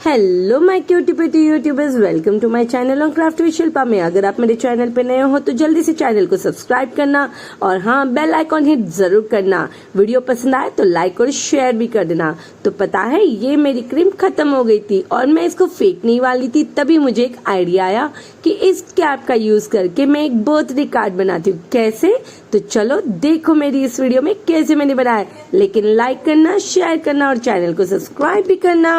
Hello my cutie pity YouTubers, welcome to my channel on craft with Shilpa में। अगर आप मेरे चैनल पे नए हो तो जल्दी से चैनल को सब्सक्राइब करना और हाँ, बेल आइकॉन हिट जरूर करना। वीडियो पसंद आए तो लाइक और शेयर भी कर देना। तो पता है, ये मेरी क्रीम खत्म हो गई थी और मैं इसको फेंकने वाली थी, तभी मुझे एक आइडिया आया कि इस कैप का यूज करके मैं एक बर्थडे कार्ड बनाती हूँ। कैसे? तो चलो देखो मेरी इस वीडियो में कैसे मैंने बनाया। लेकिन लाइक करना, शेयर करना और चैनल को सब्सक्राइब भी करना।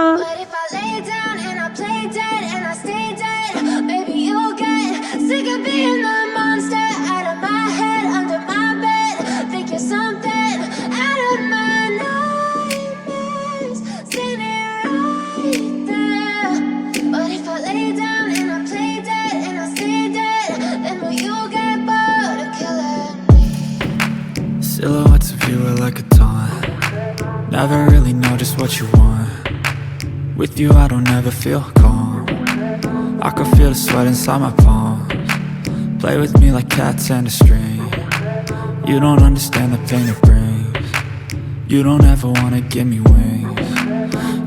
down and I play dead and I stay dead. Baby, you'll get sick of being the monster out of my head, under my bed. Think you're something out of my nightmares, standing right there. But if I lay down and I play dead and I stay dead, then will you get bored of killing me? Silhouettes of you are like a taunt. Never really know just what you want. With you I don't ever feel calm. I can feel the sweat inside my palms. Play with me like cats and a string. You don't understand the pain it brings. You don't ever wanna give me wings.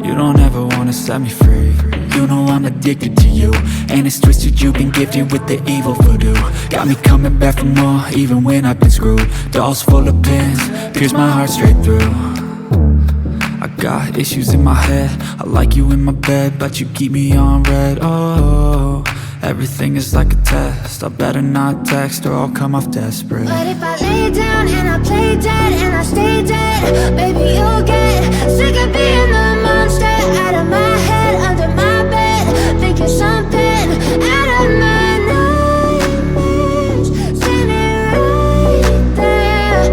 You don't ever wanna set me free. You know I'm addicted to you, and it's twisted, you've been gifted with the evil voodoo. Got me coming back for more, even when I've been screwed. Dolls full of pins, pierce my heart straight through. I got issues in my head, I like you in my bed, but you keep me on red. Oh, everything is like a test, I better not text or I'll come off desperate. But if I lay down and I play dead and I stay dead, baby, you'll get sick of being the monster out of my head, under my bed. Think you're something out of my nightmares, standing right there.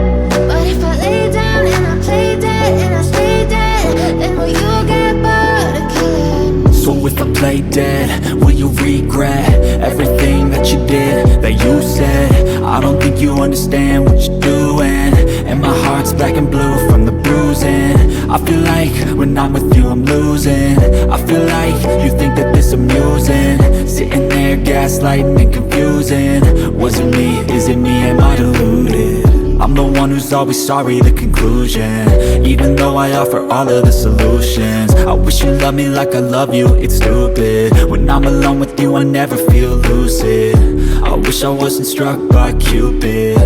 But if I lay down and I play dead and I stay dead, then will you get bored of killing me? So if I play dead, will you regret everything that you did, that you said? I don't think you understand what you're doing, and my heart's black and blue from the bruising. I feel like when I'm with you I'm losing. I feel like you think that this amusing, sitting there gaslighting and confusing. Was it me? Is it me? Am I deluded? I'm the one who's always sorry, the conclusion, even though I offer all of the solutions. I wish you loved me like I love you, it's stupid. When I'm alone with you I never feel lucid. I wish I wasn't struck by Cupid.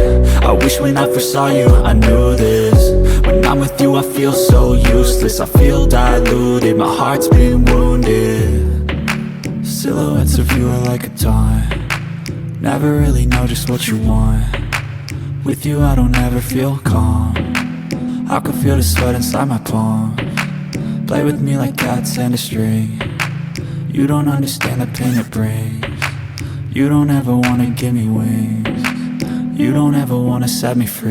I wish when I first saw you I knew this. When I'm with you I feel so useless, I feel diluted, my heart's been wounded. Silhouettes of you are like a taunt. Never really know just what you want. With you I don't ever feel calm. I can feel the sweat inside my palms. Play with me like cats and a string. You don't understand the pain it brings. You don't ever wanna give me wings. You don't ever wanna set me free.